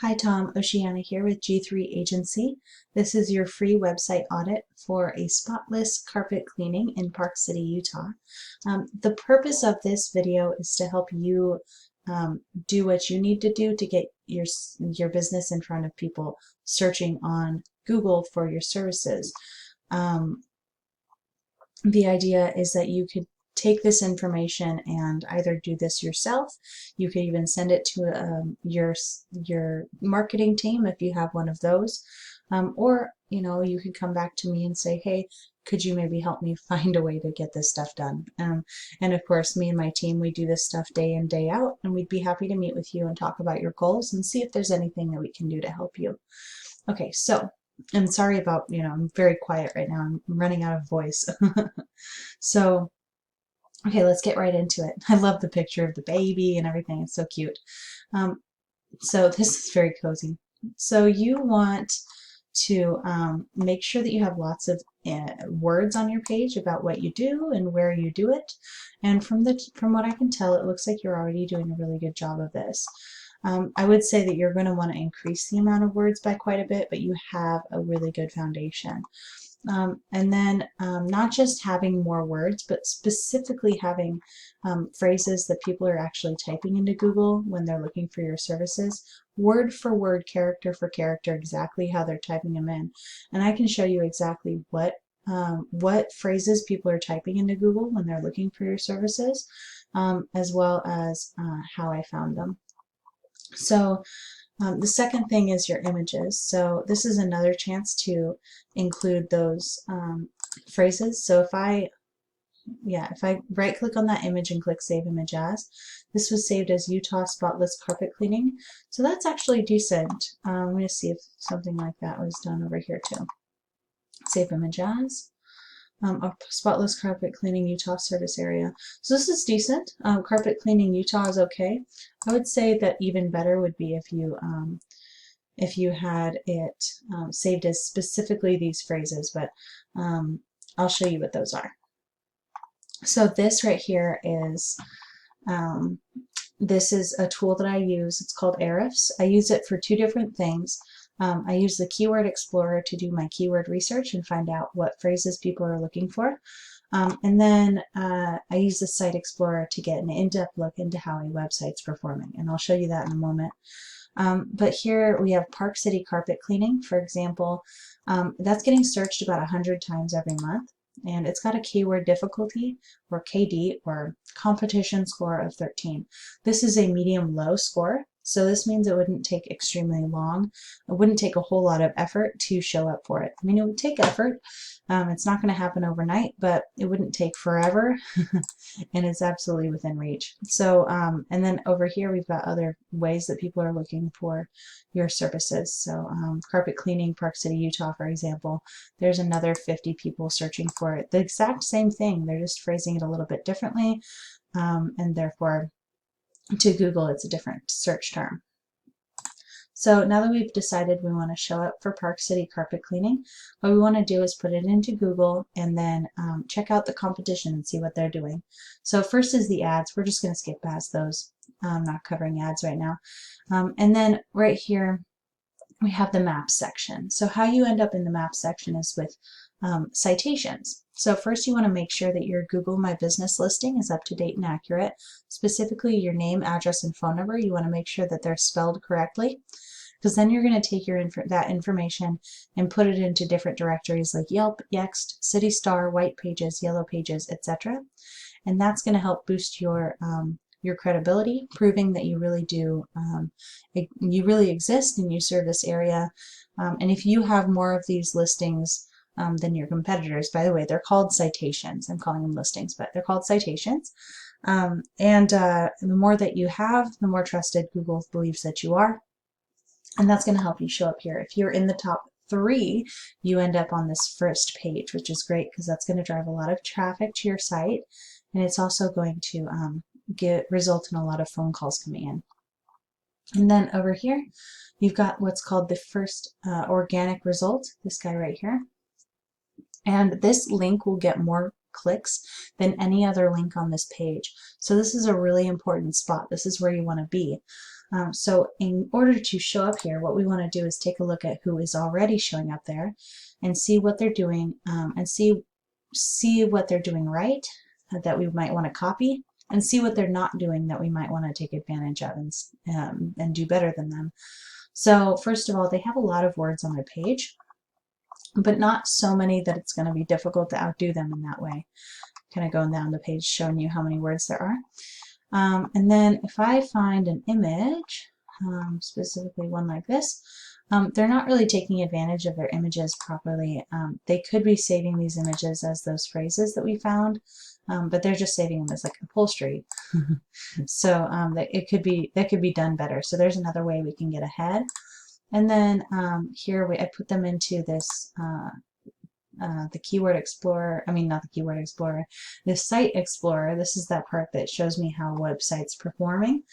Hi Tom, Oceana here with G3 Agency. This is your free website audit for a spotless carpet cleaning in Park City, Utah. The purpose of this video is to help you do what you need to do to get your business in front of people searching on Google for your services. The idea is that you could take this information and either do this yourself. You could even send it to your marketing team if you have one of those, or you could come back to me and say, hey, could you maybe help me find a way to get this stuff done? And of course, me and my team, we do this stuff day in, day out, and we'd be happy to meet with you and talk about your goals and see if there's anything that we can do to help you. Okay, so I'm sorry about, I'm very quiet right now. I'm running out of voice. So, okay, let's get right into it. I love the picture of the baby and everything. It's so cute. So this is very cozy. So you want to make sure that you have lots of words on your page about what you do and where you do it. And from what I can tell, it looks like you're already doing a really good job of this. I would say that you're going to want to increase the amount of words by quite a bit, but you have a really good foundation. And then not just having more words, but specifically having phrases that people are actually typing into Google when they're looking for your services, word for word, character for character, exactly how they're typing them in. And I can show you exactly what phrases people are typing into Google when they're looking for your services, as well as how I found them. So the second thing is your images. So this is another chance to include those phrases. So if I right click on that image and click Save Image As, this was saved as Utah Spotless Carpet Cleaning. So that's actually decent. I'm going to see if something like that was done over here too. Save Image As. Spotless Carpet Cleaning Utah Service Area. So this is decent. Carpet Cleaning Utah is okay. I would say that even better would be if you had it saved as specifically these phrases, but I'll show you what those are. So this right here is this is a tool that I use. It's called Ahrefs. I use it for two different things. I use the Keyword Explorer to do my keyword research and find out what phrases people are looking for. And then I use the Site Explorer to get an in-depth look into how a website's performing. And I'll show you that in a moment. But here we have Park City Carpet Cleaning, for example. That's getting searched about 100 times every month. And it's got a keyword difficulty, or KD, or competition score of 13. This is a medium-low score. So this means it wouldn't take extremely long. It wouldn't take a whole lot of effort to show up for it. I mean, it would take effort. It's not going to happen overnight, but it wouldn't take forever, and it's absolutely within reach. So, and then over here we've got other ways that people are looking for your services. So, carpet cleaning, Park City, Utah, for example. There's another 50 people searching for it. The exact same thing. They're just phrasing it a little bit differently, and therefore, to Google, it's a different search term. So now that we've decided we want to show up for Park City Carpet Cleaning, what we want to do is put it into Google and then check out the competition and see what they're doing. So first is the ads. We're just going to skip past those. I'm not covering ads right now. And then right here, we have the Maps section. So how you end up in the Maps section is with citations. So first you want to make sure that your Google My Business listing is up to date and accurate. Specifically your name, address, and phone number. You want to make sure that they're spelled correctly, because then you're going to take that information and put it into different directories like Yelp, Yext, City Star, White Pages, Yellow Pages, etc. And that's going to help boost your credibility, proving that you really do, you really exist and you serve this area. And if you have more of these listings than your competitors, by the way, they're called citations. I'm calling them listings, but they're called citations. And the more that you have, the more trusted Google believes that you are. And that's going to help you show up here. If you're in the top 3, you end up on this first page, which is great because that's going to drive a lot of traffic to your site. And it's also going to result in a lot of phone calls coming in. And then over here, you've got what's called the first organic result, this guy right here. And this link will get more clicks than any other link on this page. So this is a really important spot. This is where you want to be. So in order to show up here, what we want to do is take a look at who is already showing up there and see what they're doing, and see what they're doing right that we might want to copy, and see what they're not doing that we might want to take advantage of and do better than them. So first of all, they have a lot of words on their page, but not so many that it's going to be difficult to outdo them in that way. Kind of going down the page showing you how many words there are. And then if I find an image, specifically one like this, they're not really taking advantage of their images properly. They could be saving these images as those phrases that we found, but they're just saving them as like upholstery. So that could be done better. So there's another way we can get ahead. And then here I put them into this the Keyword Explorer, I mean not the Keyword Explorer, the Site Explorer. This is that part that shows me how a website's performing.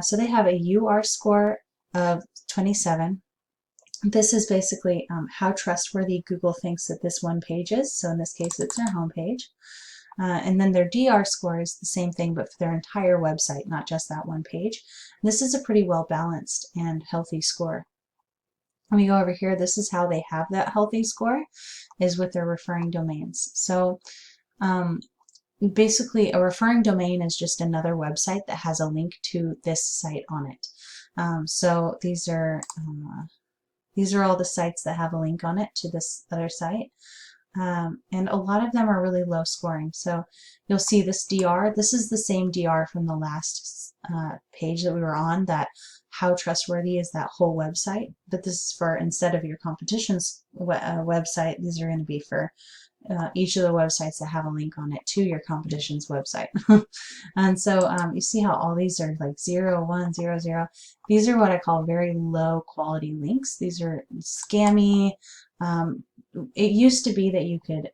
So they have a UR score of 27. This is basically how trustworthy Google thinks that this one page is. So in this case, it's their home page. And then their DR score is the same thing, but for their entire website, not just that one page. This is a pretty well balanced and healthy score. When we go over here, this is how they have that healthy score, is with their referring domains. So basically a referring domain is just another website that has a link to this site on it. So these are all the sites that have a link on it to this other site. And a lot of them are really low scoring. So you'll see this DR, this is the same DR from the last page that we were on, that how trustworthy is that whole website. But this is for, instead of your competition's website, these are going to be for each of the websites that have a link on it to your competition's website. And so you see how all these are like 0, 1, 0, 0. These are what I call very low quality links. These are scammy. It used to be that you could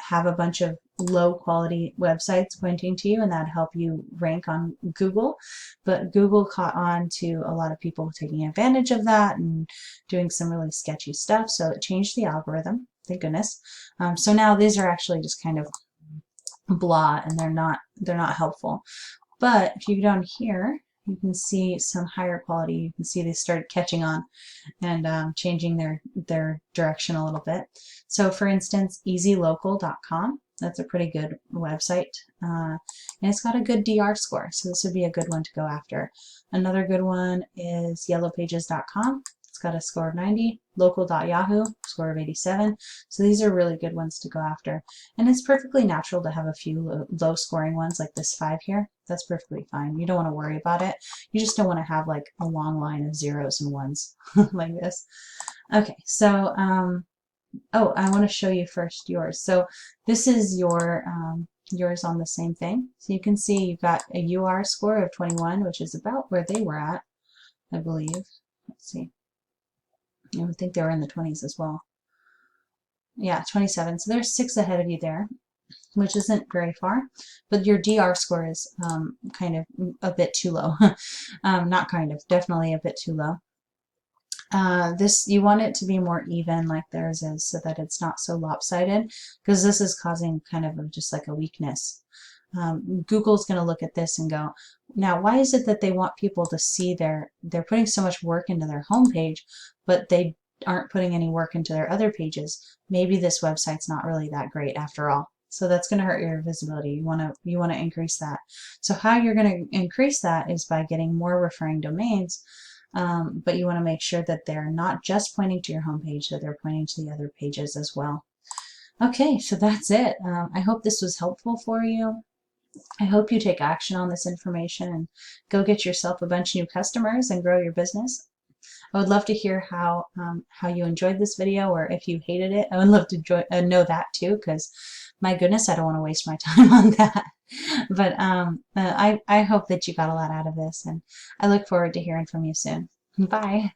have a bunch of low quality websites pointing to you, and that'd help you rank on Google. But Google caught on to a lot of people taking advantage of that and doing some really sketchy stuff. So it changed the algorithm, thank goodness. So now these are actually just kind of blah, and they're not helpful. But if you go down here, you can see some higher quality. You can see they started catching on and changing their direction a little bit. So for instance, easylocal.com, that's a pretty good website. And it's got a good DR score, so this would be a good one to go after. Another good one is yellowpages.com. It's got a score of 90. Local.yahoo, score of 87. So these are really good ones to go after. And it's perfectly natural to have a few low scoring ones like this 5 here. That's perfectly fine. You don't want to worry about it. You just don't want to have like a long line of zeros and ones like this. Okay, so oh, I want to show you first yours. So this is yours on the same thing. So you can see you've got a UR score of 21, which is about where they were at, I believe. Let's see. I would think they were in the 20s as well. Yeah, 27. So there's 6 ahead of you there, which isn't very far. But your DR score is kind of a bit too low. Not kind of, definitely a bit too low. You want it to be more even like theirs is, so that it's not so lopsided, because this is causing kind of just like a weakness. Google's going to look at this and go, now why is it that they want people to see they're putting so much work into their homepage, but they aren't putting any work into their other pages? Maybe this website's not really that great after all. So that's going to hurt your visibility. You want to increase that. So how you're going to increase that is by getting more referring domains. But you want to make sure that they're not just pointing to your homepage, that they're pointing to the other pages as well. Okay, so that's it. I hope this was helpful for you. I hope you take action on this information and go get yourself a bunch of new customers and grow your business. I would love to hear how you enjoyed this video, or if you hated it. I would love to know that too, because my goodness, I don't want to waste my time on that. But I hope that you got a lot out of this, and I look forward to hearing from you soon. Bye.